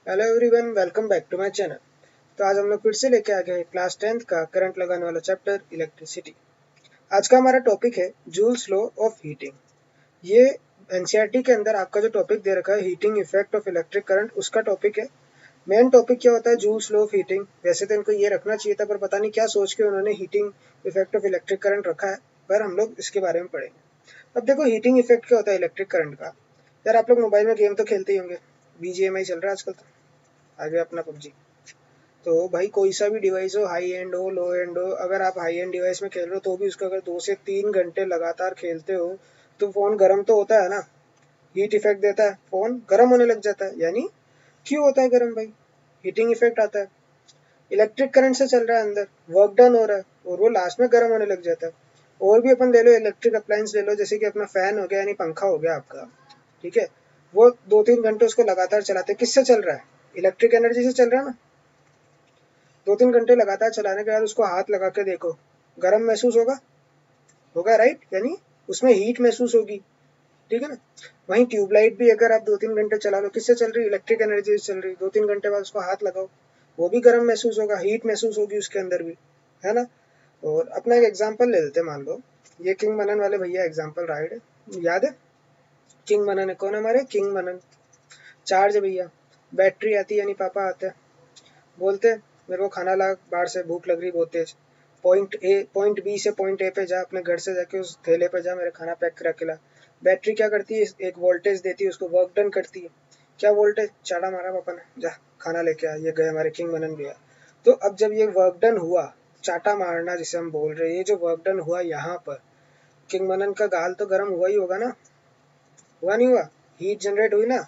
Hello everyone, welcome back to my channel. तो आज हम लोग फिर से लेके आ गए क्लास 10th का करंट लगाने वाला चैप्टर इलेक्ट्रिसिटी। आज का हमारा टॉपिक है जूल्स लॉ ऑफ हीटिंग। ये एनसीईआरटी के अंदर आपका जो टॉपिक दे रखा है heating effect of electric current, उसका टॉपिक है। मेन टॉपिक क्या होता है? Joules law of heating. वैसे तो इनको ये रखना चाहिए था, पर पता नहीं क्या सोच के उन्होंने heating effect of electric current रखा है, पर हम लोग इसके बारे में पढ़ेंगे। अब देखो, हीटिंग इफेक्ट क्या होता है इलेक्ट्रिक करंट का। यार आप लोग मोबाइल में गेम तो खेलते ही होंगे, बीजीएमआई चल रहा है आजकल, तो आगे अपना पबजी। तो भाई कोई सा भी डिवाइस हो, हाई एंड हो लो एंड हो, अगर आप हाई एंड डिवाइस में खेल रहे हो तो भी उसका अगर 2 से 3 घंटे लगातार खेलते हो तो फोन गर्म तो होता है ना। हीट इफेक्ट देता है, फोन गर्म होने लग जाता है। यानी क्यों होता है गर्म भाई? हीटिंग इफेक्ट आता है। इलेक्ट्रिक करंट से चल रहा है, अंदर वर्क डन हो रहा है और वो लास्ट में गर्म होने लग जाता है। और भी अपन ले लो, इलेक्ट्रिक अप्लायंस ले लो, जैसे कि अपना फैन हो गया यानी पंखा हो गया आपका। ठीक है, वो 2-3 घंटे उसको लगातार चलाते हैं, किससे चल रहा है? इलेक्ट्रिक एनर्जी से चल रहा है ना। 2-3 घंटे लगातार चलाने के बाद उसको हाथ लगा के देखो, गर्म महसूस होगा? होगा राइट, यानी उसमें हीट महसूस होगी। ठीक है ना। वहीं ट्यूबलाइट भी अगर आप 2-3 घंटे चला लो, किससे चल रही है? इलेक्ट्रिक एनर्जी से चल रही है। 2-3 घंटे बाद उसको हाथ लगाओ, वो भी गर्म महसूस होगा, हीट महसूस होगी उसके अंदर भी, है ना। और अपना एक एग्जाम्पल ले लेते हैं, मान लो ये किंग मनन वाले भैया एग्जाम्पल राइट है, याद है? किंग मनन है, कौन है हमारे किंग मनन? चार्ज है भैया, बैटरी आती है यानी पापा आते हैं, बोलते मेरे को खाना ला बाहर से, भूख लग रही बहुत तेज। पॉइंट बी से पॉइंट ए पे जा, अपने घर से जाके उस ठेले पे जा, मेरे खाना पैक करा के ला। बैटरी क्या करती है? एक वोल्टेज देती है उसको, वर्क डन करती है। क्या वोल्टेज? चाड़ा मारा पापा ने, जा खाना लेके आ। ये गए हमारे किंग मनन भैया। तो अब जब ये वर्क डन हुआ, चाटा मारना जिसे हम बोल रहे हैं, ये जो वर्क डन हुआ यहाँ पर, किंग मनन का गाल तो गर्म हुआ ही होगा ना। हुआ नहीं हुआ? हीट जनरेट हुई ना।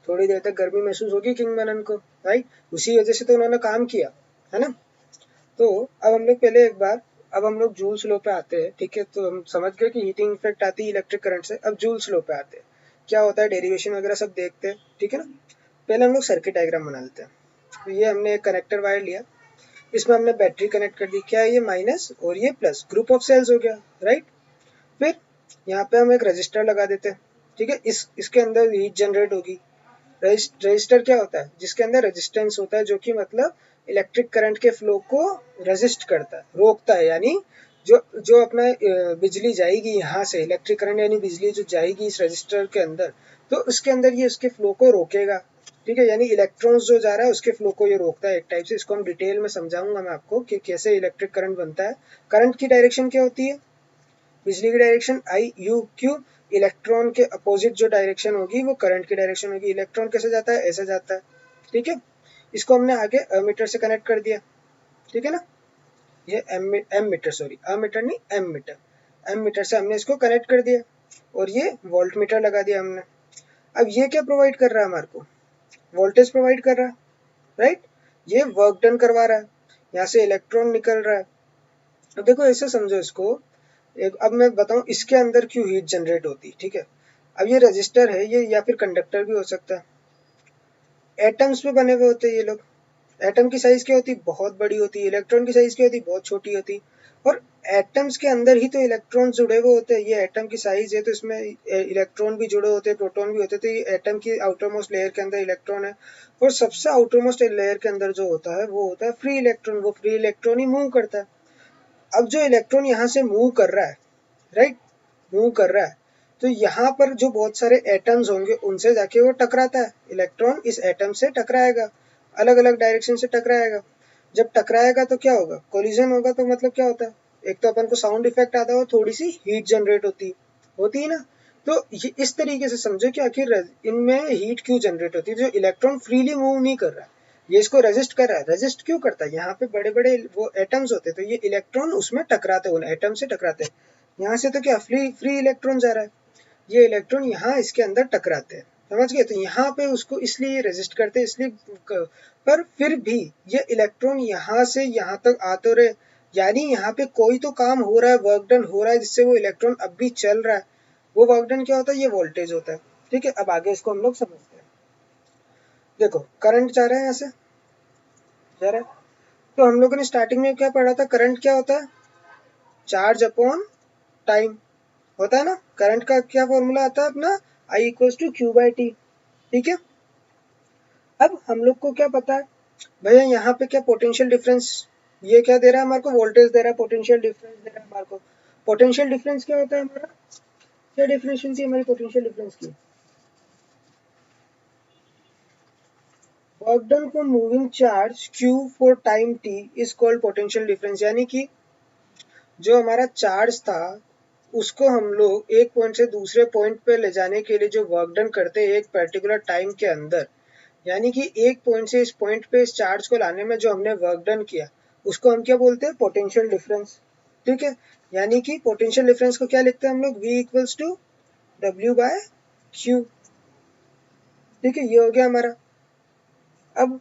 थोड़ी देर तक गर्मी महसूस होगी किंग मनन को, राइट। उसी वजह से तो उन्होंने काम किया, है ना। तो अब हम लोग पहले एक बार, अब हम लोग जूल्स लॉ पे आते हैं। ठीक है, तो हम समझ गए कि हीटिंग इफेक्ट आती है इलेक्ट्रिक करंट से। अब जूल्स लॉ पे आते हैं, क्या होता है, डेरिवेशन वगैरह सब देखते हैं। ठीक है ना। पहले हम लोग सर्किट डायग्राम बना लेते हैं। तो ये हमने एक कनेक्टर वायर लिया, इसमें हमने बैटरी कनेक्ट कर दी। क्या है ये? माइनस और ये प्लस, ग्रुप ऑफ सेल्स हो गया, राइट। फिर यहाँ पे हम एक रजिस्टर लगा देते हैं। ठीक है, इसके अंदर हीट जनरेट होगी। रजिस्टर क्या होता है? जिसके अंदर रेजिस्टेंस होता है, जो कि मतलब इलेक्ट्रिक करंट के फ्लो को रेजिस्ट करता है, रोकता है। यानी जो जो अपना बिजली जाएगी यहाँ से, इलेक्ट्रिक करंट यानी बिजली जो जाएगी इस रजिस्टर के अंदर, तो उसके अंदर ये उसके फ्लो को रोकेगा। ठीक है, यानी इलेक्ट्रॉन्स जो जा रहा है उसके फ्लो को ये रोकता है एक टाइप से। इसको हम डिटेल में समझाऊंगा मैं आपको कि कैसे इलेक्ट्रिक करंट बनता है। करंट की डायरेक्शन क्या होती है? बिजली की direction I you Q. Electron के अपोजिट जो डायरेक्शन होगी वो करंट की डायरेक्शन होगी। इलेक्ट्रॉन कैसे जाता है? ऐसे जाता है। ठीक है, इसको हमने आगे अमीटर से कनेक्ट कर दिया। ठीक है ना। ये एम मीटर, सॉरी अमीटर नहीं, एम मीटर। एम मीटर से हमने इसको कनेक्ट कर दिया और ये वोल्ट मीटर लगा दिया हमने। अब ये क्या प्रोवाइड कर रहा है हमारे को? वोल्टेज प्रोवाइड कर रहा है, राइट। ये वर्क डन करवा रहा है, यहाँ से इलेक्ट्रॉन निकल रहा है। अब देखो ऐसे समझो इसको, एक अब मैं बताऊं इसके अंदर क्यों हीट जनरेट होती। ठीक है, अब ये रजिस्टर है ये, या फिर कंडक्टर भी हो सकता है। एटम्स पे बने हुए होते हैं ये लोग। एटम की साइज क्या होती? बहुत बड़ी होती है। इलेक्ट्रॉन की साइज क्या होती? बहुत छोटी होती। और एटम्स के अंदर ही तो इलेक्ट्रॉन जुड़े हुए होते हैं। ये एटम की साइज है तो इसमें इलेक्ट्रॉन भी जुड़े होते हैं, प्रोटॉन भी होते हैं। तो ये एटम की आउटर मोस्ट लेयर के अंदर इलेक्ट्रॉन है। और सबसे आउटर मोस्ट लेयर के अंदर जो होता है वो होता है फ्री इलेक्ट्रॉन। वो फ्री इलेक्ट्रॉन ही मूव करता है। अब जो इलेक्ट्रॉन यहाँ से मूव कर रहा है, राइट, मूव कर रहा है, तो यहाँ पर जो बहुत सारे एटम्स होंगे उनसे जाके वो टकराता है। इलेक्ट्रॉन इस एटम से टकराएगा, अलग अलग डायरेक्शन से टकराएगा। जब टकराएगा तो क्या होगा? कोलिजन होगा। तो मतलब क्या होता है? एक तो अपन को साउंड इफेक्ट आता है और थोड़ी सी हीट जनरेट होती है ना। तो ये इस तरीके से समझो कि आखिर इनमें हीट क्यों जनरेट होती है। जो इलेक्ट्रॉन फ्रीली मूव नहीं कर रहा है, ये इसको रेजिस्ट कर रहा है। रेजिस्ट क्यों करता है? यहाँ पे बड़े बड़े वो एटम्स होते हैं, तो ये इलेक्ट्रॉन उसमें टकराते हैं, उन एटम से टकराते हैं। यहाँ से तो क्या फ्री फ्री इलेक्ट्रॉन जा रहा है, ये इलेक्ट्रॉन यहाँ इसके अंदर टकराते हैं। समझ गए? तो यहाँ पे उसको इसलिए रेजिस्ट करते हैं, इसलिए पर फिर भी ये इलेक्ट्रॉन यहाँ से यहाँ तक आते रहे। यानी यहाँ पे कोई तो काम हो रहा है, वर्क डन हो रहा है, जिससे वो इलेक्ट्रॉन अब भी चल रहा है। वो वर्क डन क्या होता है? ये वोल्टेज होता है। ठीक है, अब आगे इसको हम लोग समझते हैं। देखो करंट जा रहा है, यहाँ से जा रहा है। तो हम लोगों ने स्टार्टिंग में क्या पढ़ा था? करंट क्या होता है? चार्ज अपॉन टाइम होता है ना। करंट का क्या फॉर्मूला आता है अपना? I equal to Q by T. ठीक है, अब हम लोग को क्या पता है भैया, यहाँ पे क्या पोटेंशियल डिफरेंस, ये क्या दे रहा है हमारे को, वोल्टेज दे रहा है, पोटेंशियल डिफरेंस दे रहा है हमारे को। पोटेंशियल डिफरेंस क्या होता है हमारा, क्या डेफिनेशन थी हमारी पोटेंशियल डिफरेंस की, work done for moving charge q for time t is called potential difference. यानी कि जो हमारा चार्ज था उसको हम लोग एक पॉइंट से दूसरे पॉइंट पे ले जाने के लिए जो वर्क डन करते हैं एक पर्टिकुलर टाइम के अंदर, यानी कि एक पॉइंट से इस पॉइंट पे इस चार्ज को लाने में जो हमने वर्क डन किया उसको हम क्या बोलते हैं, पोटेंशियल डिफरेंस। ठीक है, यानी कि पोटेंशियल डिफरेंस को क्या लिखते हैं हम लोग, v equals to W by Q. ठीक है, ये हो गया हमारा। अब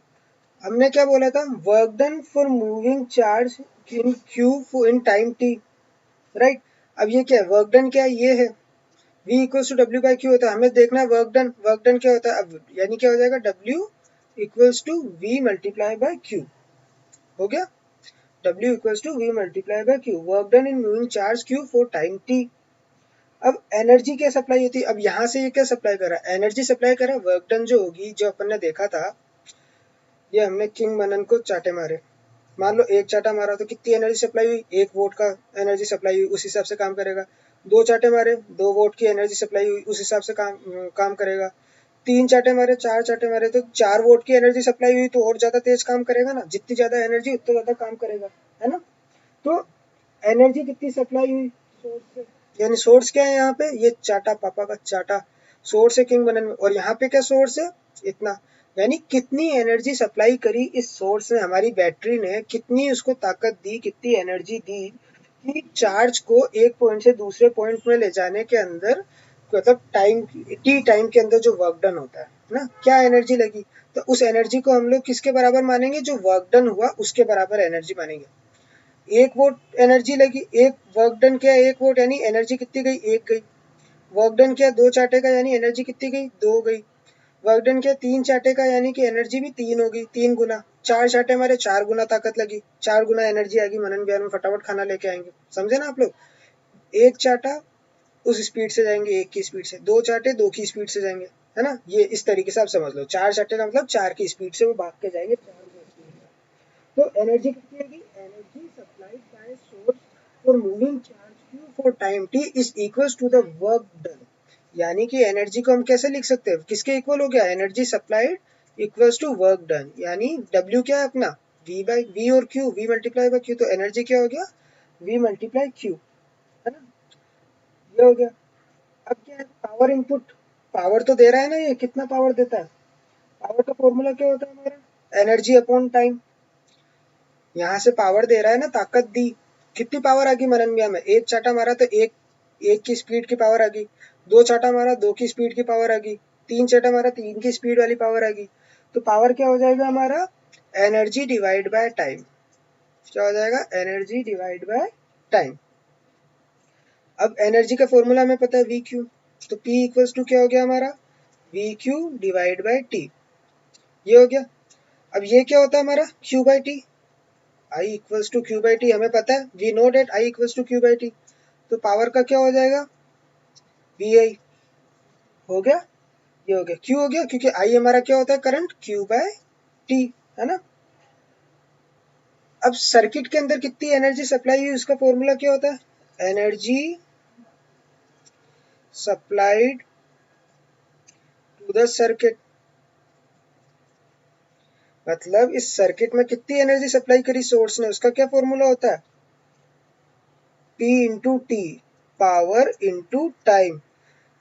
हमने क्या बोला था, work done for moving charge in Q in time T, right. अब ये क्या है, वर्क डन क्या है, ये है v equals to W by Q होता है, हमें देखना है वर्क डन। वर्क डन क्या होता है अब, यानी क्या हो जाएगा, w equals to v multiply by Q, हो गया। w equals to v multiply by Q, work done in moving charge q for time t। अब एनर्जी क्या सप्लाई होती है, अब यहाँ से ये क्या सप्लाई कर रहा है, एनर्जी सप्लाई कर रहा है। वर्क डन जो होगी, जो अपन ने देखा था, ये हमने किंग मनन को चाटे मारे, मान लो एक चाटा मारा तो कितनी एनर्जी सप्लाई हुई, 1 वोट का एनर्जी सप्लाई हुई, उस हिसाब से काम करेगा। 2 चाटे मारे, 2 वोट की एनर्जी सप्लाई हुई, उस हिसाब से काम करेगा। 3 चाटे मारे, 4 चाटे मारे तो 4 वोट की एनर्जी सप्लाई हुई तो और ज्यादा तेज काम करेगा ना, जितनी ज्यादा एनर्जी उतना ज्यादा काम करेगा, है ना। तो एनर्जी कितनी सप्लाई हुई सोर्स से, यानी सोर्स क्या है यहाँ पे, ये चाटा पापा का चाटा सोर्स है किंग बनन में, और यहाँ पे क्या सोर्स है, इतना। यानी कितनी एनर्जी सप्लाई करी इस सोर्स ने, हमारी बैटरी ने कितनी उसको ताकत दी, कितनी एनर्जी दी कि चार्ज को एक पॉइंट से दूसरे पॉइंट में ले जाने के अंदर, मतलब टाइम टी टाइम के अंदर जो वर्क डन होता है ना, क्या एनर्जी लगी। तो उस एनर्जी को हम लोग किसके बराबर मानेंगे, जो वर्क डन हुआ उसके बराबर एनर्जी मानेंगे। 1 वोट एनर्जी लगी, एक वर्क डन किया 1 वोट, यानी एनर्जी कितनी गई, 1 गई। वर्क डन किया 2 चाटे का, यानी एनर्जी कितनी गई, 2 गई। वर्क डन किया 3 चाटे का, यानी कि एनर्जी भी 3 होगी, 3 गुना। 4 चाटे हमारे 4 गुना ताकत लगी, 4 गुना एनर्जी आएगी, मनन बिहार में फटाफट खाना लेके आएंगे, समझे ना आप लोग। एक चाटा उस स्पीड से जाएंगे, 1 की स्पीड से, 2 चाटे 2 की स्पीड से जाएंगे, है ना। ये इस तरीके से आप समझ लो, 4 चाटे का मतलब 4 की स्पीड से वो भाग के जाएंगे, 4 की स्पीड। तो एनर्जी कितनी होगी, energy supplied by source for moving charge q for time t is equals to the work done. यानी कि एनर्जी को हम कैसे लिख सकते हैं, किसके इक्वल हो गया, energy supplied equals to work done. यानी w क्या है अपना, v बाई v और q, v multiply by q, तो एनर्जी क्या हो गया, v मल्टीप्लाई q, है ना, ये हो गया। अब क्या है, पावर इनपुट, पावर तो दे रहा है ना, ये कितना पावर देता है, पावर का फॉर्मूला क्या होता है हमारा, एनर्जी अपॉन टाइम। यहाँ से पावर दे रहा है ना, ताकत दी, कितनी पावर आ गई मनन मिया में, 1 चाटा मारा तो एक की स्पीड की पावर आ गई, 2 चाटा मारा 2 की स्पीड की पावर आ गई, 3 चाटा मारा 3 की स्पीड वाली पावर आ गई। तो पावर क्या हो जाएगा हमारा, एनर्जी डिवाइड बाय टाइम। क्या हो जाएगा, एनर्जी डिवाइड बाय टाइम। अब एनर्जी का फॉर्मूला हमें पता है वी क्यू, तो पी इक्वल्स टू क्या हो गया हमारा, V Q divide by T, ये हो गया। अब ये क्या होता है हमारा, Q by T, I equals to Q by T, हमें पता है, we know that I equals to Q by T. तो पावर का क्या हो जाएगा, वी आई, हो गया, ये हो गया, क्यू हो गया, क्योंकि I हमारा क्या होता है, करंट, क्यू बाय टी, है ना। अब सर्किट के अंदर कितनी एनर्जी सप्लाई हुई उसका फॉर्मूला क्या होता है, energy supplied to the circuit. मतलब इस सर्किट में कितनी एनर्जी सप्लाई करी सोर्स ने, उसका क्या फॉर्मूला होता है, P into T, power into time.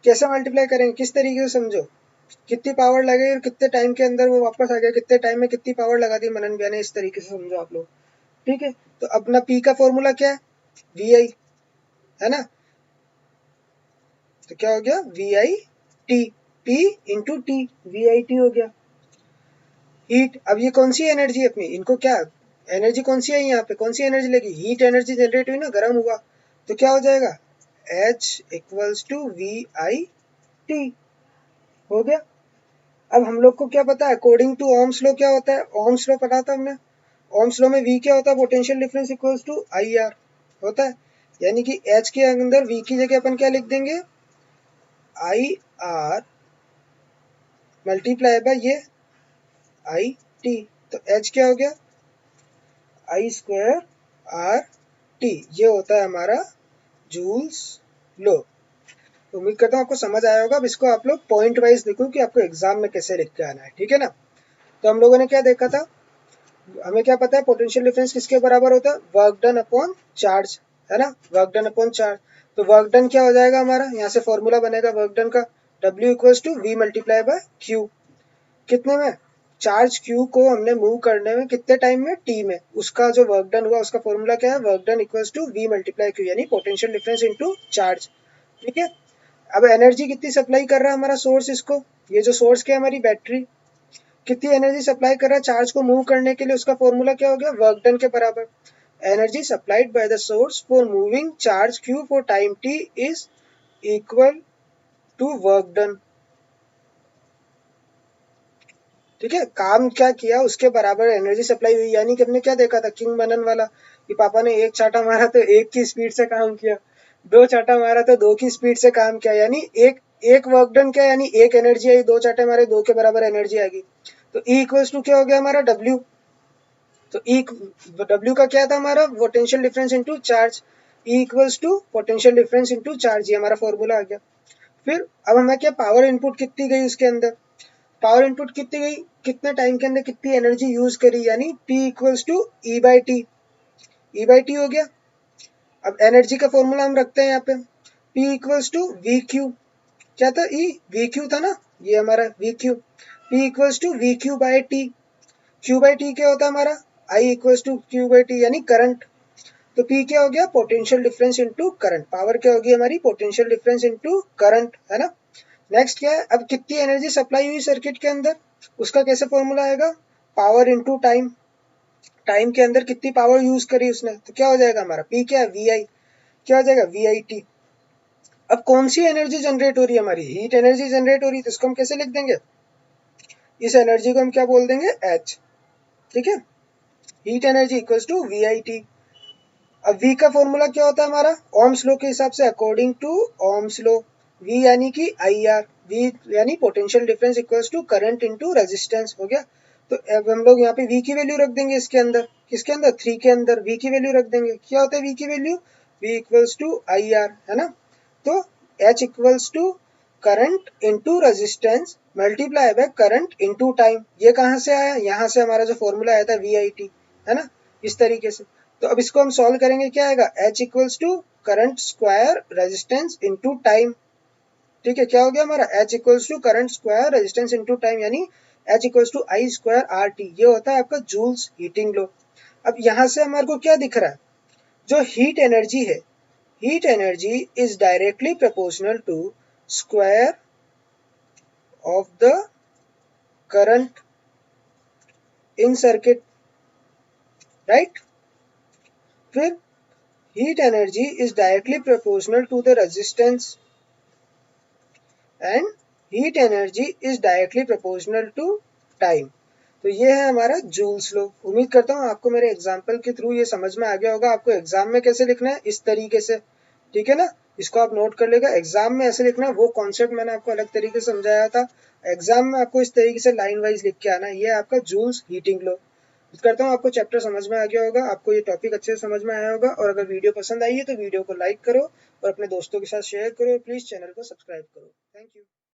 कैसे मल्टीप्लाई करेंगे, किस तरीके से समझो, कितनी पावर लगे और कितने टाइम के अंदर वो वापस आ गया, कितने टाइम में कितनी पावर लगा दी मनन भैया ने, इस तरीके से समझो आप लोग। ठीक है, तो अपना पी का फॉर्मूला क्या है, वी आई, है ना। तो क्या हो गया, V I T, P into T, V I T हो गया। हीट, अब ये कौन सी एनर्जी है अपनी, इनको क्या एनर्जी कौन सी है, यहाँ पे कौन सी एनर्जी लगी, हीट एनर्जी जनरेट हुई ना, गर्म हुआ। तो क्या हो जाएगा, H equals to V I T, हो गया। अब हम लोग को क्या पता है, अकॉर्डिंग टू ओम्स लॉ क्या होता है, ओम्स लॉ पढ़ा था हमने। ओम्स लॉ में V क्या होता है, potential difference equals to I R होता है। यानी कि H के अंदर V की जगह अपन क्या लिख देंगे, आई आर मल्टीप्लाई बाय ये आई टी। तो एच क्या हो गया, आई स्क्वायर आर टी। ये होता है हमारा जूल्स लो। उम्मीद करता हूँ आपको समझ आया होगा। अब इसको आप लोग पॉइंट वाइज देखो कि आपको एग्जाम में कैसे लिख के आना है, ठीक है ना। तो हम लोगों ने क्या देखा था, हमें क्या पता है पोटेंशियल डिफरेंस किसके बराबर होता है, वर्क डन अपॉन चार्ज, है ना, वर्क डन अपॉन चार्ज। तो वर्क डन क्या हो जाएगा हमारा, यहाँ से फॉर्मूला बनेगा वर्क डन का, W equals to V multiply by Q। कितने में, चार्ज Q को हमने मूव करने में कितने टाइम में, T में, उसका जो वर्क डन हुआ उसका फॉर्मूला क्या है, work done equals to V multiply Q, यानी पोटेंशियल डिफरेंस इनटू चार्ज, ठीक है। अब एनर्जी कितनी सप्लाई कर रहा है हमारा सोर्स इसको, ये जो सोर्स क्या है हमारी बैटरी, कितनी एनर्जी सप्लाई कर रहा है चार्ज को मूव करने के लिए, उसका फॉर्मूला क्या हो गया, वर्क डन के बराबर। Energy supplied by the source for moving charge Q for time T is equal to work done, ठीक है। काम क्या किया उसके बराबर एनर्जी सप्लाई हुई, यानी कि हमने क्या देखा था किंग मनन वाला, कि पापा ने एक चाटा मारा तो एक की स्पीड से काम किया, दो चाटा मारा तो दो की स्पीड से काम किया, यानी एक एक वर्क डन क्या, यानी एक एनर्जी आई, दो चाटे मारे दो के बराबर एनर्जी आएगी। तो E इक्वल्स टू क्या हो गया हमारा W। तो E W का क्या था हमारा, potential difference into charge, E equals to potential difference into charge, ये हमारा फॉर्मूला आ गया। फिर अब हमें क्या, पावर इनपुट कितनी गई उसके अंदर, पावर इनपुट कितनी गई, कितने टाइम के अंदर कितनी एनर्जी यूज करी, यानी P equals to E by T, E by T हो गया। अब एनर्जी का फॉर्मूला हम रखते हैं यहाँ पे, P equals to V Q, क्या था E, वी क्यू था ना, ये हमारा V Q, P equals to V Q by T, Q by T क्या होता है हमारा, I equals to Q by T, यानी करंट। तो P क्या हो गया, potential difference into current, power क्या होगी हमारी, पोटेंशियल डिफरेंस इनटू करंट, है ना। नेक्स्ट क्या है, अब कितनी एनर्जी सप्लाई हुई सर्किट के अंदर, उसका कैसे फॉर्मूला आएगा, पावर इनटू टाइम, टाइम के अंदर कितनी पावर यूज करी उसने, तो क्या हो जाएगा हमारा P क्या है, वी आई, क्या हो जाएगा वी आई टी। अब कौन सी एनर्जी जनरेट हो रही है हमारी, हीट एनर्जी जनरेट हो रही है, तो इसको हम कैसे लिख देंगे, इस एनर्जी को हम क्या बोल देंगे H, ठीक है। Heat energy equals to V I T. अब V का फॉर्मूला क्या होता है हमारा, ओम्स लो के हिसाब से, according to Ohm's law, V यानी कि आई आर, V यानी potential difference equals to current into resistance, हो गया। तो अब हम लोग यहाँ पे V की वैल्यू रख देंगे इसके अंदर, किसके अंदर, 3 के अंदर V की वैल्यू रख देंगे, क्या होता है V की value, V equals to I R, है ना। तो H equals to current into resistance multiply by current into time, ये कहाँ से आया, यहाँ से हमारा जो फॉर्मूला आया था वी आई टी, है ना, इस तरीके से। तो अब इसको हम सॉल्व करेंगे, क्या आएगा, H equals to current square resistance into time, ठीक है। क्या हो गया हमारा, H equals to current square resistance into time, यानी H equals to I square R T, ये होता है आपका जूल्स हीटिंग लो। अब यहाँ से हमारे को क्या दिख रहा है, जो हीट एनर्जी है, heat energy is directly proportional to square of the current in circuit, right. फिर heat energy is directly proportional to the resistance and heat energy is directly proportional to time। तो ये है हमारा joules लो। उम्मीद करता हूँ आपको मेरे एग्जाम्पल के थ्रू ये समझ में आ गया होगा, आपको एग्जाम में कैसे लिखना है, इस तरीके से, ठीक है ना। इसको आप नोट कर लेगा, एग्जाम में ऐसे लिखना है, वो कॉन्सेप्ट मैंने आपको अलग तरीके से समझाया था, एग्जाम में आपको इस तरीके से लाइन वाइज लिख के आना है, ये आपका जूल्स हीटिंग लो। उम्मीद करता हूँ आपको चैप्टर समझ में आ गया होगा, आपको ये टॉपिक अच्छे से समझ में आया होगा, और अगर वीडियो पसंद आई है तो वीडियो को लाइक करो और अपने दोस्तों के साथ शेयर करो, प्लीज चैनल को सब्सक्राइब करो। Thank you.